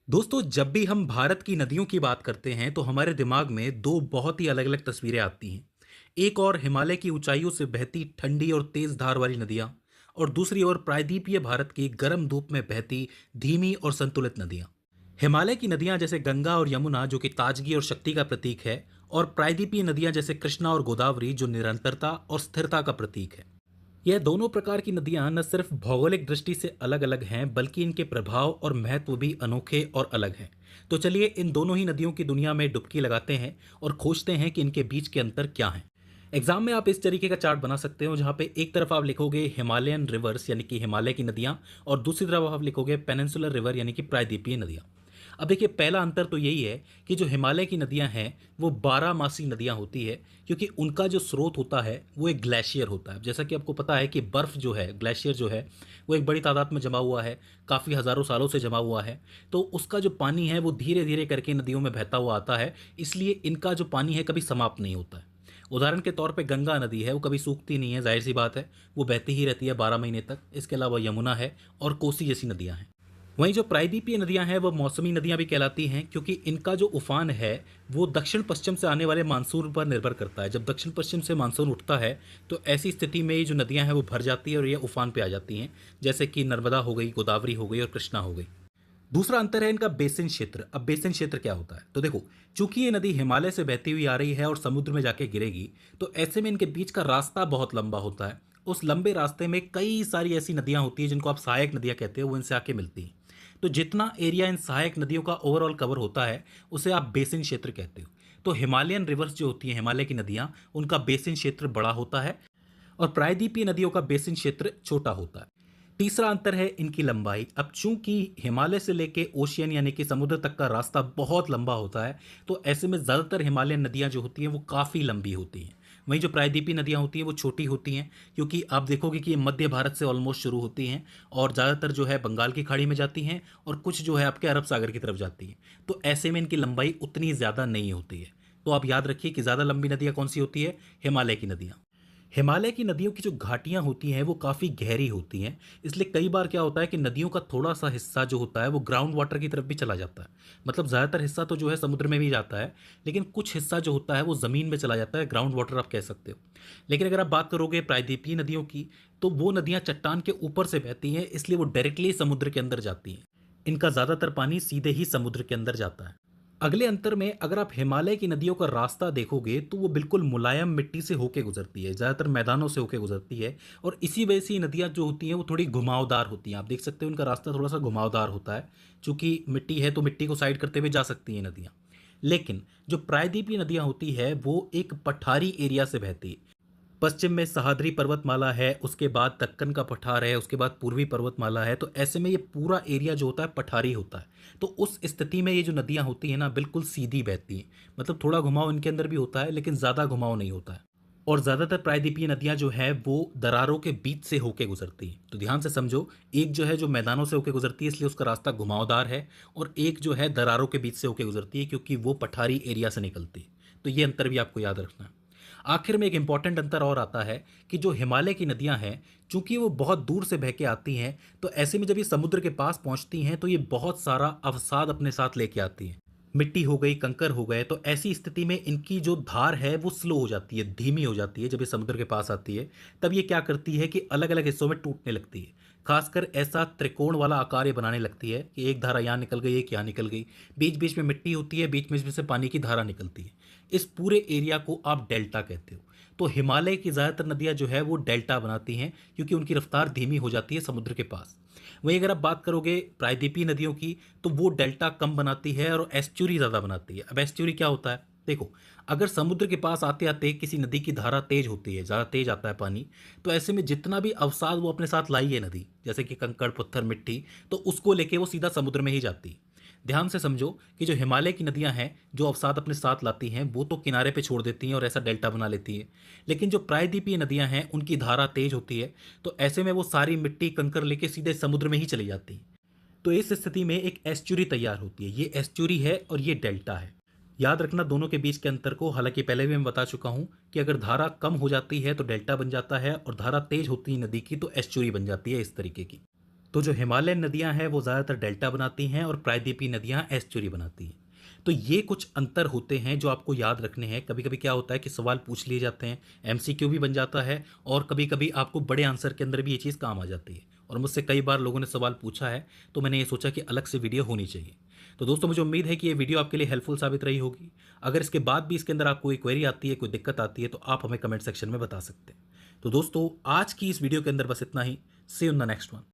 दोस्तों, जब भी हम भारत की नदियों की बात करते हैं तो हमारे दिमाग में दो बहुत ही अलग अलग तस्वीरें आती हैं। एक और हिमालय की ऊंचाइयों से बहती ठंडी और तेज धार वाली नदियां, और दूसरी ओर प्रायद्वीपीय भारत की गर्म धूप में बहती धीमी और संतुलित नदियां। हिमालय की नदियां जैसे गंगा और यमुना जो कि ताजगी और शक्ति का प्रतीक है, और प्रायद्वीपीय नदियां जैसे कृष्णा और गोदावरी जो निरंतरता और स्थिरता का प्रतीक है। यह दोनों प्रकार की नदियां न सिर्फ भौगोलिक दृष्टि से अलग अलग हैं, बल्कि इनके प्रभाव और महत्व भी अनोखे और अलग हैं। तो चलिए इन दोनों ही नदियों की दुनिया में डुबकी लगाते हैं और खोजते हैं कि इनके बीच के अंतर क्या हैं। एग्जाम में आप इस तरीके का चार्ट बना सकते हो, जहाँ पे एक तरफ आप लिखोगे हिमालयन रिवर्स यानी कि हिमालय की नदियाँ, और दूसरी तरफ आप लिखोगे पेनिनसुलर रिवर यानी कि प्रायद्वीपीय नदियाँ। अब देखिए, पहला अंतर तो यही है कि जो हिमालय की नदियां हैं वो 12 मासी नदियां होती है, क्योंकि उनका जो स्रोत होता है वो एक ग्लेशियर होता है। जैसा कि आपको पता है कि बर्फ़ जो है, ग्लेशियर जो है, वो एक बड़ी तादाद में जमा हुआ है, काफ़ी हज़ारों सालों से जमा हुआ है। तो उसका जो पानी है वो धीरे धीरे करके नदियों में बहता हुआ आता है, इसलिए इनका जो पानी है कभी समाप्त नहीं होता है। उदाहरण के तौर पे गंगा नदी है, वो कभी सूखती नहीं है, जाहिर सी बात है, वो बहती ही रहती है 12 महीने तक। इसके अलावा यमुना है और कोसी जैसी नदियां हैं। वहीं जो प्रायद्वीपीय नदियां हैं वो मौसमी नदियां भी कहलाती हैं, क्योंकि इनका जो उफान है वो दक्षिण पश्चिम से आने वाले मानसून पर निर्भर करता है। जब दक्षिण पश्चिम से मानसून उठता है तो ऐसी स्थिति में ये जो नदियां हैं वो भर जाती है और ये उफान पे आ जाती हैं, जैसे कि नर्मदा हो गई, गोदावरी हो गई और कृष्णा हो गई। दूसरा अंतर है इनका बेसिन क्षेत्र। अब बेसिन क्षेत्र क्या होता है, तो देखो, चूंकि ये नदी हिमालय से बहती हुई आ रही है और समुद्र में जाके गिरेगी, तो ऐसे में इनके बीच का रास्ता बहुत लंबा होता है। उस लंबे रास्ते में कई सारी ऐसी नदियां होती हैं जिनको आप सहायक नदियां कहते हो, वो इनसे आके मिलती हैं। तो जितना एरिया इन सहायक नदियों का ओवरऑल कवर होता है उसे आप बेसिन क्षेत्र कहते हो। तो हिमालयन रिवर्स जो होती हैं, हिमालय की नदियां, उनका बेसिन क्षेत्र बड़ा होता है, और प्रायद्वीपीय नदियों का बेसिन क्षेत्र छोटा होता है। तीसरा अंतर है इनकी लंबाई। अब चूंकि हिमालय से लेके ओशियन यानी कि समुद्र तक का रास्ता बहुत लंबा होता है, तो ऐसे में ज़्यादातर हिमालयन नदियां जो होती हैं वो काफ़ी लंबी होती हैं। वहीं जो प्रायद्वीपीय नदियां होती हैं वो छोटी होती हैं, क्योंकि आप देखोगे कि ये मध्य भारत से ऑलमोस्ट शुरू होती हैं और ज़्यादातर जो है बंगाल की खाड़ी में जाती हैं, और कुछ जो है आपके अरब सागर की तरफ जाती हैं। तो ऐसे में इनकी लंबाई उतनी ज़्यादा नहीं होती है। तो आप याद रखिए कि ज़्यादा लंबी नदियाँ कौन सी होती है, हिमालय की नदियाँ। हिमालय की नदियों की जो घाटियां होती हैं वो काफ़ी गहरी होती हैं, इसलिए कई बार क्या होता है कि नदियों का थोड़ा सा हिस्सा जो होता है वो ग्राउंड वाटर की तरफ भी चला जाता है। मतलब ज़्यादातर हिस्सा तो जो है समुद्र में भी जाता है, लेकिन कुछ हिस्सा जो होता है वो ज़मीन में चला जाता है, ग्राउंड वाटर आप कह सकते हो। लेकिन अगर आप बात करोगे प्रायद्वीपीय नदियों की, तो वो नदियाँ चट्टान के ऊपर से बहती हैं, इसलिए वो डायरेक्टली समुद्र के अंदर जाती हैं। इनका ज़्यादातर पानी सीधे ही समुद्र के अंदर जाता है। अगले अंतर में अगर आप हिमालय की नदियों का रास्ता देखोगे तो वो बिल्कुल मुलायम मिट्टी से होके गुजरती है, ज़्यादातर मैदानों से होके गुजरती है, और इसी वजह से ये नदियाँ जो होती हैं वो थोड़ी घुमावदार होती हैं। आप देख सकते हो उनका रास्ता थोड़ा सा घुमावदार होता है, चूंकि मिट्टी है तो मिट्टी को साइड करते हुए जा सकती हैं नदियाँ। लेकिन जो प्रायद्वीपीय नदियाँ होती है वो एक पठारी एरिया से बहती है। पश्चिम में सह्याद्री पर्वतमाला है, उसके बाद दक्कन का पठार है, उसके बाद पूर्वी पर्वतमाला है, तो ऐसे में ये पूरा एरिया जो होता है पठारी होता है। तो उस स्थिति में ये जो नदियाँ होती हैं ना, बिल्कुल सीधी बहती हैं। मतलब थोड़ा घुमाव इनके अंदर भी होता है, लेकिन ज़्यादा घुमाव नहीं होता है। और ज़्यादातर प्रायद्वीपीय नदियाँ जो है वो दरारों के बीच से होके गुजरती हैं। तो ध्यान से समझो, एक जो है जो मैदानों से होके गुजरती है इसलिए उसका रास्ता घुमावदार है, और एक जो है दरारों के बीच से होके गुजरती है क्योंकि वो पठारी एरिया से निकलती है। तो ये अंतर भी आपको याद रखना है। आखिर में एक इंपॉर्टेंट अंतर और आता है कि जो हिमालय की नदियां हैं, चूंकि वो बहुत दूर से बह के आती हैं, तो ऐसे में जब ये समुद्र के पास पहुंचती हैं तो ये बहुत सारा अवसाद अपने साथ लेके आती हैं। मिट्टी हो गई, कंकर हो गए, तो ऐसी स्थिति में इनकी जो धार है वो स्लो हो जाती है, धीमी हो जाती है। जब ये समुद्र के पास आती है तब ये क्या करती है कि अलग अलग हिस्सों में टूटने लगती है। खासकर ऐसा त्रिकोण वाला आकार ये बनाने लगती है कि एक धारा यहाँ निकल गई, एक यहाँ निकल गई, बीच बीच में मिट्टी होती है, बीच बीच में से पानी की धारा निकलती है। इस पूरे एरिया को आप डेल्टा कहते हो। तो हिमालय की ज़्यादातर नदियाँ जो है वो डेल्टा बनाती हैं, क्योंकि उनकी रफ्तार धीमी हो जाती है समुद्र के पास। वहीं अगर आप बात करोगे प्रायद्वीपीय नदियों की, तो वो डेल्टा कम बनाती है और एस्चुरी ज़्यादा बनाती है। अब एस्चुरी क्या होता है, देखो, अगर समुद्र के पास आते आते किसी नदी की धारा तेज होती है, ज़्यादा तेज आता है पानी, तो ऐसे में जितना भी अवसाद वो अपने साथ लाई है नदी, जैसे कि कंकड़ पत्थर मिट्टी, तो उसको लेके वो सीधा समुद्र में ही जाती है। ध्यान से समझो कि जो हिमालय की नदियां हैं जो अवसाद अपने साथ लाती हैं वो तो किनारे पे छोड़ देती हैं और ऐसा डेल्टा बना लेती है। लेकिन जो प्रायद्वीपीय नदियां हैं उनकी धारा तेज होती है, तो ऐसे में वो सारी मिट्टी कंकर लेके सीधे समुद्र में ही चली जाती है। तो इस स्थिति में एक एस्चुरी तैयार होती है। ये एस्चुरी है और ये डेल्टा है। याद रखना दोनों के बीच के अंतर को। हालांकि पहले भी मैं बता चुका हूं कि अगर धारा कम हो जाती है तो डेल्टा बन जाता है, और धारा तेज होती है नदी की तो एस्चुरी बन जाती है, इस तरीके की। तो जो हिमालयन नदियाँ हैं वो ज़्यादातर डेल्टा बनाती हैं और प्रायद्वीपीय नदियाँ एस्चुरी बनाती हैं। तो ये कुछ अंतर होते हैं जो आपको याद रखने हैं। कभी-कभी क्या होता है कि सवाल पूछ लिए जाते हैं, एमसीक्यू भी बन जाता है और कभी-कभी आपको बड़े आंसर के अंदर भी ये चीज़ काम आ जाती है। और मुझसे कई बार लोगों ने सवाल पूछा है, तो मैंने ये सोचा कि अलग से वीडियो होनी चाहिए। तो दोस्तों मुझे उम्मीद है कि ये वीडियो आपके लिए हेल्पफुल साबित रही होगी। अगर इसके बाद भी इसके अंदर आपको कोई क्वेरी आती है, कोई दिक्कत आती है, तो आप हमें कमेंट सेक्शन में बता सकते हैं। तो दोस्तों आज की इस वीडियो के अंदर बस इतना ही। See you in the next one.